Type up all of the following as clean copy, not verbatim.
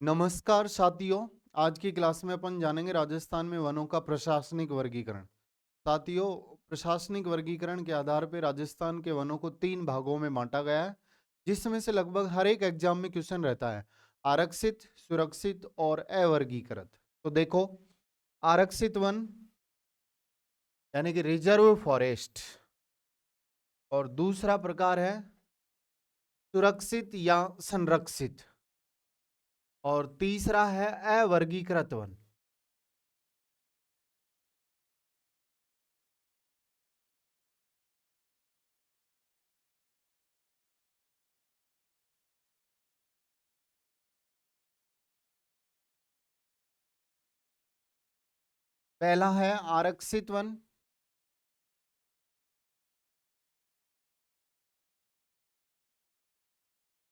नमस्कार साथियों। आज की क्लास में अपन जानेंगे राजस्थान में वनों का प्रशासनिक वर्गीकरण। साथियों, प्रशासनिक वर्गीकरण के आधार पर राजस्थान के वनों को 3 भागों में बांटा गया है, जिसमें से लगभग हर एक एग्जाम में क्वेश्चन रहता है: आरक्षित, सुरक्षित और अवर्गीकृत। तो देखो, आरक्षित वन यानी कि रिजर्व फॉरेस्ट, और दूसरा प्रकार है सुरक्षित या संरक्षित, और तीसरा है अवर्गीकृत वन। पहला है आरक्षित वन,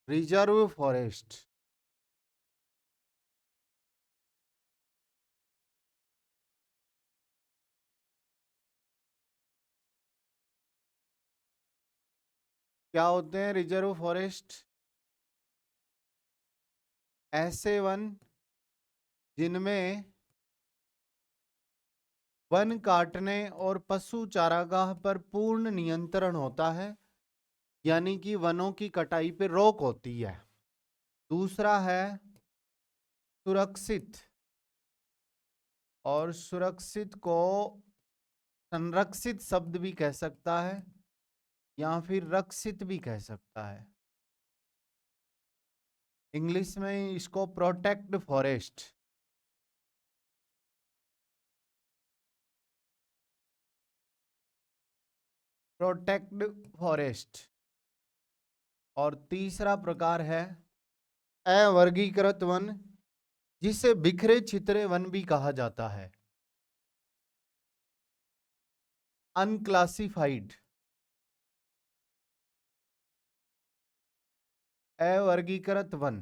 रिजर्व फॉरेस्ट। क्या होते हैं रिजर्व फॉरेस्ट? ऐसे वन जिनमें वन काटने और पशु चारागाह पर पूर्ण नियंत्रण होता है, यानी कि वनों की कटाई पर रोक होती है। दूसरा है सुरक्षित, और सुरक्षित को संरक्षित शब्द भी कह सकता है या फिर रक्षित भी कह सकता है। इंग्लिश में इसको प्रोटेक्ट फॉरेस्ट। Protect forest. और तीसरा प्रकार है अवर्गीकृत वन, जिसे बिखरे छितरे वन भी कहा जाता है। अनक्लासिफाइड, अवर्गीकृत वन।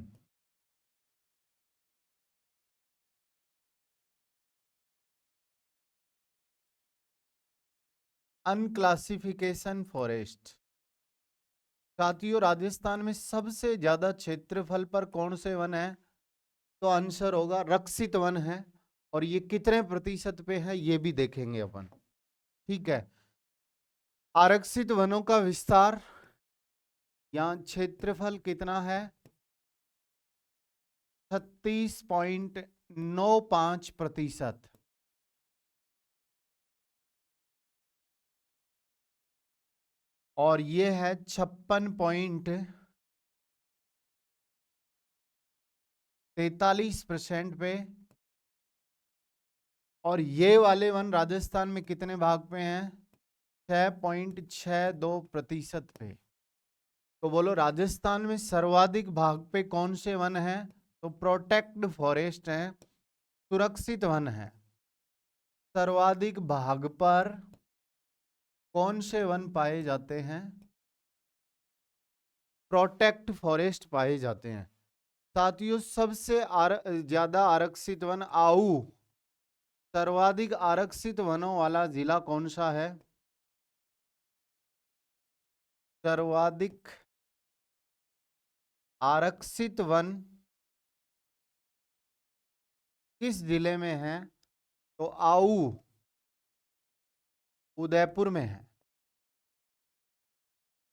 अनक्लासिफिकेशन फॉरेस्ट। साथियों, राजस्थान में सबसे ज्यादा क्षेत्रफल पर कौन से वन है? तो आंसर होगा रक्षित वन है। और ये कितने प्रतिशत पे है ये भी देखेंगे अपन। ठीक है, आरक्षित वनों का विस्तार या क्षेत्रफल कितना है? 36.95%। और ये है 56.43% पे। और ये वाले वन राजस्थान में कितने भाग पे हैं? 6.62% पे। तो बोलो, राजस्थान में सर्वाधिक भाग पे कौन से वन हैं? तो प्रोटेक्ट फॉरेस्ट हैं, सुरक्षित वन है। सर्वाधिक भाग पर कौन से वन पाए जाते हैं? प्रोटेक्ट फॉरेस्ट पाए जाते हैं। साथियों, सबसे ज्यादा आरक्षित वन आऊ, सर्वाधिक आरक्षित वनों वाला जिला कौन सा है? सर्वाधिक आरक्षित वन किस जिले में है? तो आऊ उदयपुर में है।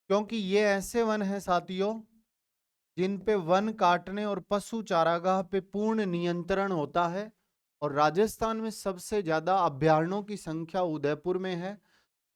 क्योंकि ये ऐसे वन हैं साथियों जिन पे वन काटने और पशु चारागाह पे पूर्ण नियंत्रण होता है। और राजस्थान में सबसे ज्यादा अभयारण्यों की संख्या उदयपुर में है।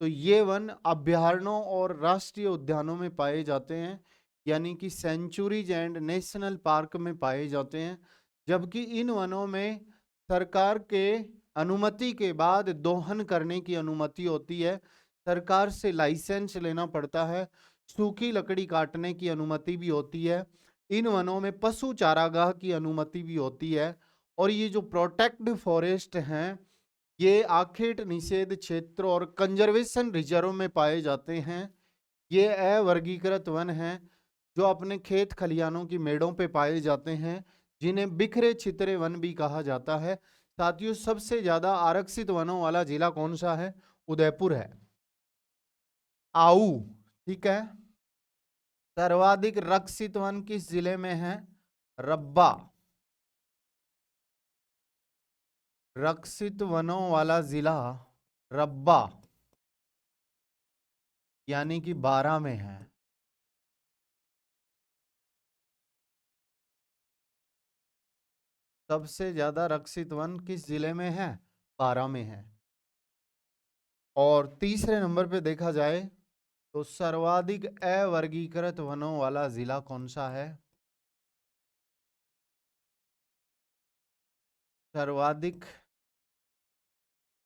तो ये वन अभयारण्यों और राष्ट्रीय उद्यानों में पाए जाते हैं, यानी कि सेंचुरीज एंड नेशनल पार्क में पाए जाते हैं। जबकि इन वनों में सरकार के अनुमति के बाद दोहन करने की अनुमति होती है, सरकार से लाइसेंस लेना पड़ता है, सूखी लकड़ी काटने की अनुमति भी होती है, इन वनों में पशु चारागाह की अनुमति भी होती है। और ये जो प्रोटेक्ट फॉरेस्ट हैं, ये आखेट निषेध क्षेत्र और कंजर्वेशन रिजर्व में पाए जाते हैं। ये अवर्गीकृत वन हैं जो अपने खेत खलिहानों की मेड़ों पे पाए जाते हैं, जिन्हें बिखरे छितरे वन भी कहा जाता है। साथियों, सबसे ज्यादा आरक्षित वनों वाला जिला कौन सा है? उदयपुर है। आऊ, ठीक है। सर्वाधिक रक्षित वन किस जिले में है? रब्बा। रक्षित वनों वाला जिला रब्बा यानी कि 12 में है। सबसे ज्यादा रक्षित वन किस जिले में है? 12 में है। और तीसरे नंबर पे देखा जाए तो सर्वाधिक अवर्गीकृत वनों वाला जिला कौन सा है? सर्वाधिक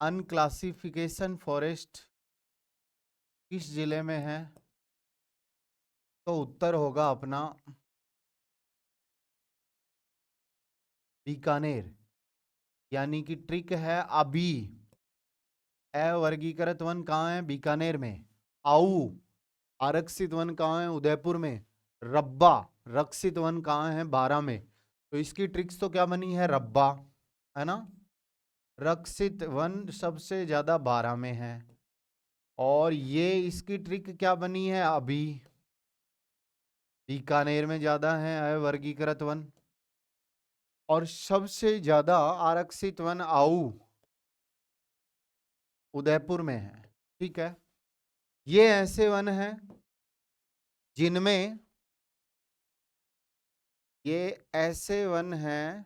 अनक्लासिफिकेशन फॉरेस्ट किस जिले में है? तो उत्तर होगा अपना बीकानेर। यानी कि ट्रिक है अभी। अवर्गीकृत वन कहाँ है? बीकानेर में। आऊ आरक्षित वन कहाँ है? उदयपुर में। रब्बा रक्षित वन कहाँ है? 12 में। तो इसकी ट्रिक्स तो क्या बनी है? रब्बा, है ना। रक्षित वन सबसे ज्यादा 12 में है। और ये इसकी ट्रिक क्या बनी है? अभी बीकानेर में ज्यादा है अवर्गीकृत वन। और सबसे ज्यादा आरक्षित वन आऊ उदयपुर में है। ठीक है। ये ऐसे वन हैं जिनमें ये ऐसे वन हैं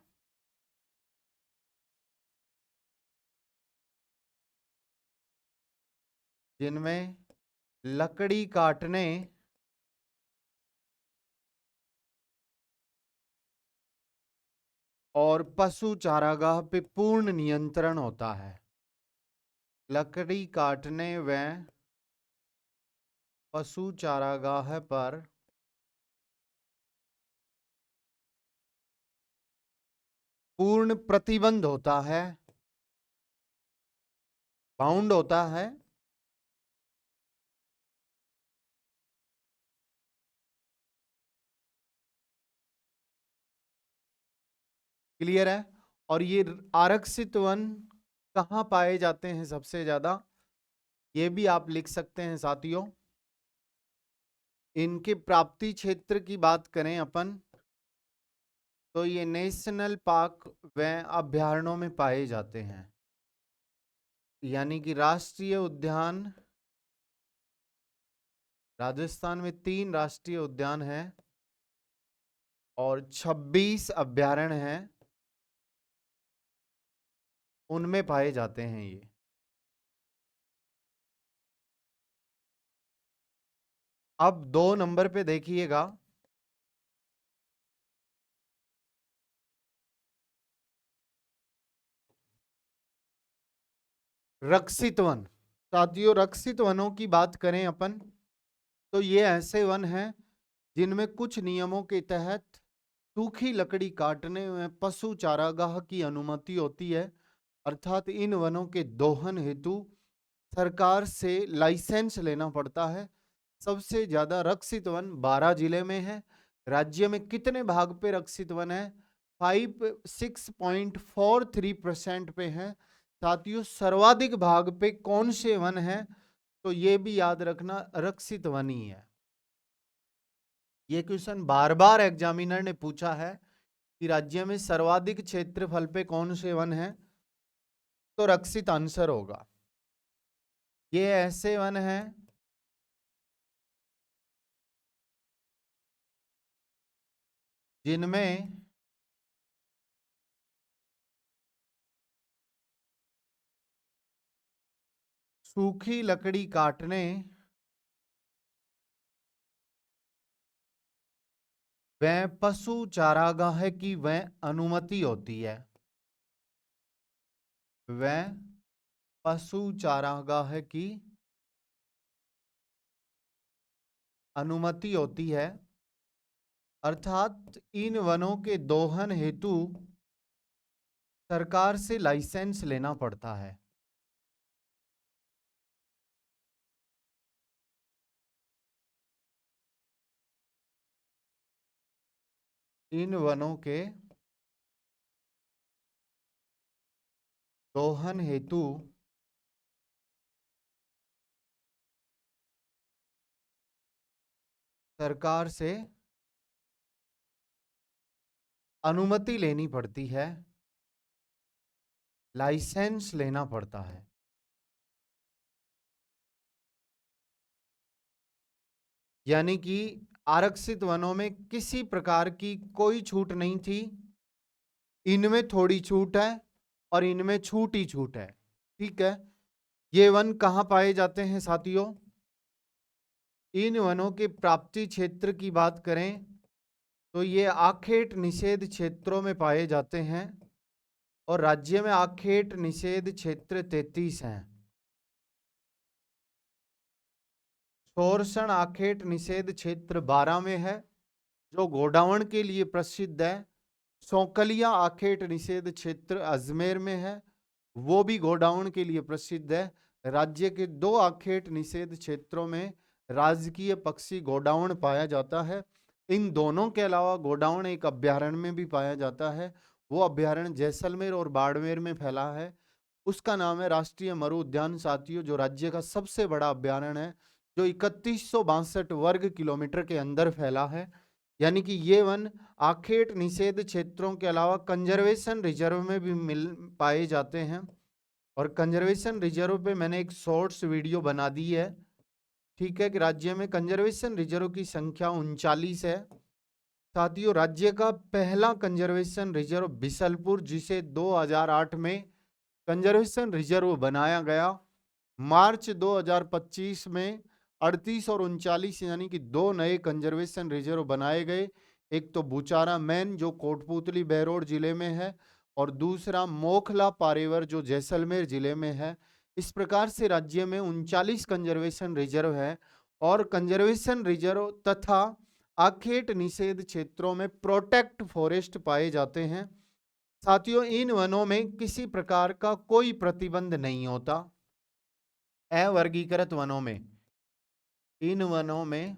जिनमें लकड़ी काटने और पशु चारागाह पे पूर्ण नियंत्रण होता है। लकड़ी काटने व पशु चारागाह पर पूर्ण प्रतिबंध होता है, बाउंड होता है। क्लियर है। और ये आरक्षित वन कहाँ पाए जाते हैं सबसे ज्यादा? ये भी आप लिख सकते हैं साथियों। इनके प्राप्ति क्षेत्र की बात करें अपन तो ये नेशनल पार्क व अभयारण्यों में पाए जाते हैं। यानी कि राष्ट्रीय उद्यान, राजस्थान में 3 राष्ट्रीय उद्यान हैं और 26 अभयारण्य हैं, उनमें पाए जाते हैं ये। अब 2 नंबर पे देखिएगा, रक्षित वन। साथियों रक्षित वनों की बात करें अपन तो ये ऐसे वन हैं जिनमें कुछ नियमों के तहत सूखी लकड़ी काटने में पशु चारागाह की अनुमति होती है। अर्थात इन वनों के दोहन हेतु सरकार से लाइसेंस लेना पड़ता है। सबसे ज्यादा रक्षित वन 12 जिले में है। राज्य में कितने भाग पे रक्षित वन है? 6.43% पे है। साथियों सर्वाधिक भाग पे कौन से वन है? तो ये भी याद रखना रक्षित वन ही है। ये क्वेश्चन बार बार एग्जामिनर ने पूछा है कि राज्य में सर्वाधिक क्षेत्रफल पे कौन से वन है? तो रक्षित आंसर होगा। ये ऐसे वन हैं जिनमें सूखी लकड़ी काटने व पशु चारागाह की वह अनुमति होती है। वह पशु चारागाह की अनुमति होती है। अर्थात इन वनों के दोहन हेतु सरकार से लाइसेंस लेना पड़ता है। इन वनों के दोहन हेतु सरकार से अनुमति लेनी पड़ती है। लाइसेंस लेना पड़ता है। यानी कि आरक्षित वनों में किसी प्रकार की कोई छूट नहीं थी, इनमें थोड़ी छूट है और इनमें छूट ही छूट है। ठीक है, ये वन कहाँ पाए जाते हैं साथियों? इन वनों के प्राप्ति क्षेत्र की बात करें तो ये आखेट निषेध क्षेत्रों में पाए जाते हैं और राज्य में आखेट निषेध क्षेत्र 33 हैं। शोरसण आखेट निषेध क्षेत्र 12 में है, जो गोडावण के लिए प्रसिद्ध है। सौकलिया आखेट निषेध क्षेत्र अजमेर में है, वो भी गोडाउन के लिए प्रसिद्ध है। राज्य के 2 आखेट निषेध क्षेत्रों में राजकीय पक्षी गोडाउन पाया जाता है। इन दोनों के अलावा गोडाउन एक अभ्यारण्य में भी पाया जाता है। वो अभ्यारण्य जैसलमेर और बाड़मेर में फैला है। उसका नाम है राष्ट्रीय मरु उद्यान साथियों, जो राज्य का सबसे बड़ा अभ्यारण्य है, जो 3162 वर्ग किलोमीटर के अंदर फैला है। यानी कि ये वन आखेट निषेध क्षेत्रों के अलावा कंजर्वेशन रिजर्व में भी मिल पाए जाते हैं। और कंजर्वेशन रिजर्व पे मैंने एक शॉर्ट्स वीडियो बना दी है। ठीक है, कि राज्य में कंजर्वेशन रिजर्व की संख्या 39 है। साथियों, राज्य का पहला कंजर्वेशन रिजर्व बिसलपुर, जिसे 2008 में कंजर्वेशन रिजर्व बनाया गया। मार्च 2025 में 38 और 39 यानी कि 2 नए कंजर्वेशन रिजर्व बनाए गए। एक तो बुचारा मैन जो कोटपुतली बहरोड जिले में है, और दूसरा मोखला पारेवर जो जैसलमेर जिले में है। इस प्रकार से राज्य में 39 कंजर्वेशन रिजर्व है और कंजर्वेशन रिजर्व तथा आखेट निषेध क्षेत्रों में प्रोटेक्ट फॉरेस्ट पाए जाते हैं। साथियों, इन वनों में किसी प्रकार का कोई प्रतिबंध नहीं होता। अवर्गीकृत वनों में, इन वनों में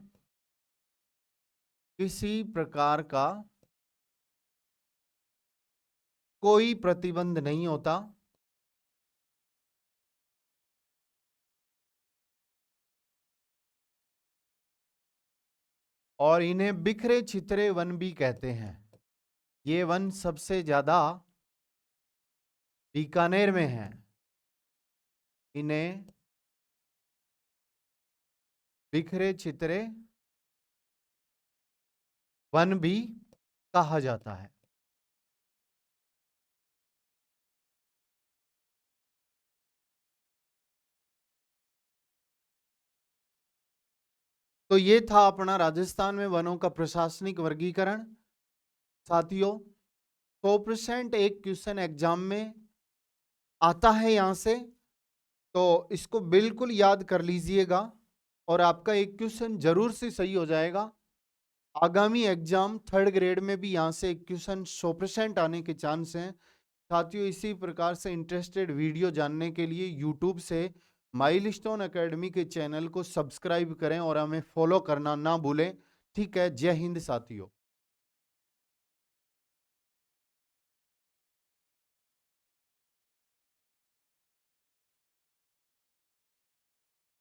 किसी प्रकार का कोई प्रतिबंध नहीं होता। और इन्हें बिखरे छितरे वन भी कहते हैं। ये वन सबसे ज्यादा बीकानेर में है। इन्हें बिखरे छितरे वन भी कहा जाता है। तो ये था अपना राजस्थान में वनों का प्रशासनिक वर्गीकरण। साथियों, 100% एक क्वेश्चन एग्जाम में आता है यहां से, तो इसको बिल्कुल याद कर लीजिएगा और आपका एक क्वेश्चन जरूर से सही हो जाएगा। आगामी एग्जाम 3rd ग्रेड में भी यहाँ से एक क्वेश्चन 100% आने के चांस हैं। साथियों, इसी प्रकार से इंटरेस्टेड वीडियो जानने के लिए यूट्यूब से माइलस्टोन एकेडमी के चैनल को सब्सक्राइब करें और हमें फॉलो करना ना भूलें। ठीक है, जय हिंद साथियों।